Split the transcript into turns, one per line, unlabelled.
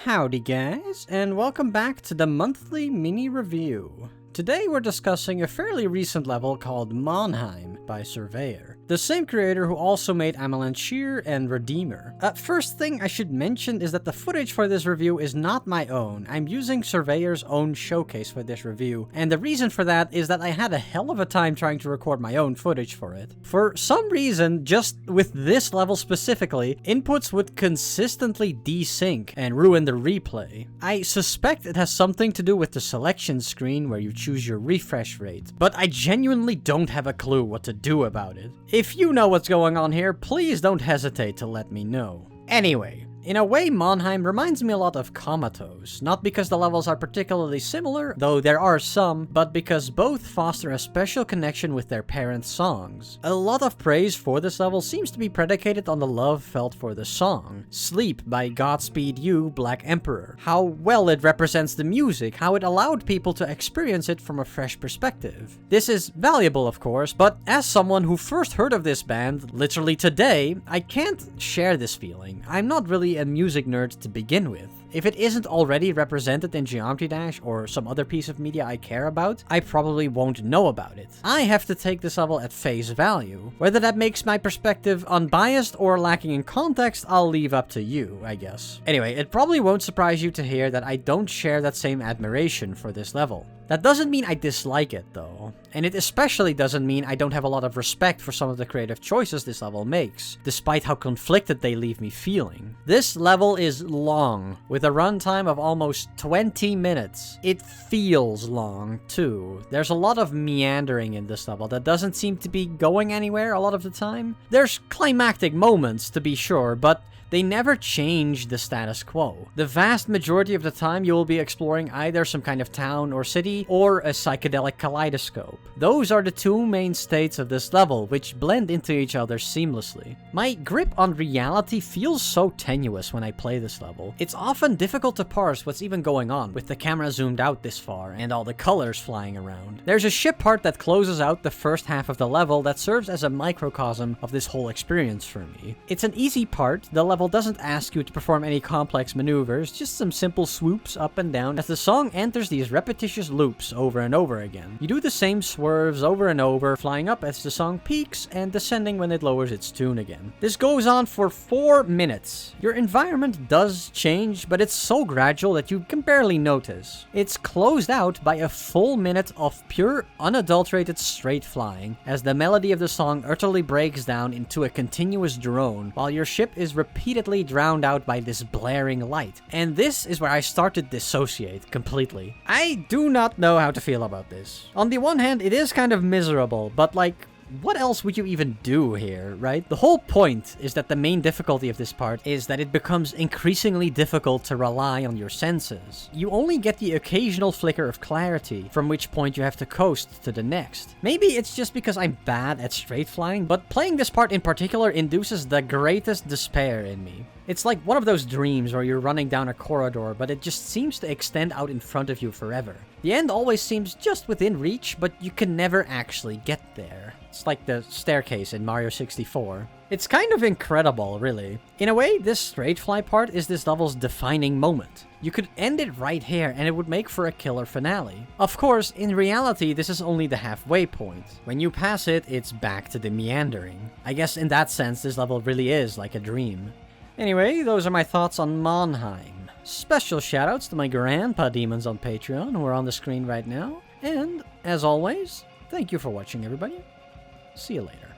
Howdy guys, and welcome back to the monthly mini review. Today we're discussing a fairly recent level called MONHEIM by Surveyor, the same creator who also made Shear and Redeemer. First thing I should mention is that the footage for this review is not my own. I'm using Surveyor's own showcase for this review, and the reason for that is that I had a hell of a time trying to record my own footage for it. For some reason, just with this level specifically, inputs would consistently desync and ruin the replay. I suspect it has something to do with the selection screen where you choose your refresh rate, but I genuinely don't have a clue what to do about it. If you know what's going on here, please don't hesitate to let me know. Anyway, in a way, MONHEIM reminds me a lot of Comatose, not because the levels are particularly similar, though there are some, but because both foster a special connection with their parents' songs. A lot of praise for this level seems to be predicated on the love felt for the song, Sleep by Godspeed You, Black Emperor. How well it represents the music, how it allowed people to experience it from a fresh perspective. This is valuable, of course, but as someone who first heard of this band literally today, I can't share this feeling. I'm not really a music nerd to begin with. If it isn't already represented in Geometry Dash or some other piece of media I care about, I probably won't know about it. I have to take this level at face value. Whether that makes my perspective unbiased or lacking in context, I'll leave up to you, I guess. Anyway, it probably won't surprise you to hear that I don't share that same admiration for this level. That doesn't mean I dislike it, though. And it especially doesn't mean I don't have a lot of respect for some of the creative choices this level makes, despite how conflicted they leave me feeling. This level is long, with a runtime of almost 20 minutes. It feels long, too. There's a lot of meandering in this level that doesn't seem to be going anywhere a lot of the time. There's climactic moments, to be sure, but they never change the status quo. The vast majority of the time you will be exploring either some kind of town or city, or a psychedelic kaleidoscope. Those are the two main states of this level, which blend into each other seamlessly. My grip on reality feels so tenuous when I play this level. It's often difficult to parse what's even going on with the camera zoomed out this far and all the colors flying around. There's a ship part that closes out the first half of the level that serves as a microcosm of this whole experience for me. It's an easy part. The level doesn't ask you to perform any complex maneuvers, just some simple swoops up and down as the song enters these repetitious loops over and over again. You do the same swerves over and over, flying up as the song peaks and descending when it lowers its tune again. This goes on for 4 minutes. Your environment does change, but it's so gradual that you can barely notice. It's closed out by a full minute of pure, unadulterated straight flying, as the melody of the song utterly breaks down into a continuous drone, while your ship is repeatedly drowned out by this blaring light. And this is where I start to dissociate completely. I do not know how to feel about this. On the one hand, it is kind of miserable, but like, what else would you even do here, right? The whole point is that the main difficulty of this part is that it becomes increasingly difficult to rely on your senses. You only get the occasional flicker of clarity, from which point you have to coast to the next. Maybe it's just because I'm bad at straight flying, but playing this part in particular induces the greatest despair in me. It's like one of those dreams where you're running down a corridor, but it just seems to extend out in front of you forever. The end always seems just within reach, but you can never actually get there. It's like the staircase in Mario 64. It's kind of incredible, really. In a way, this straight fly part is this level's defining moment. You could end it right here and it would make for a killer finale. Of course, in reality, this is only the halfway point. When you pass it, it's back to the meandering. I guess in that sense, this level really is like a dream. Anyway, those are my thoughts on MONHEIM. Special shoutouts to my grandpa demons on Patreon who are on the screen right now. And, as always, thank you for watching, everybody. See you later.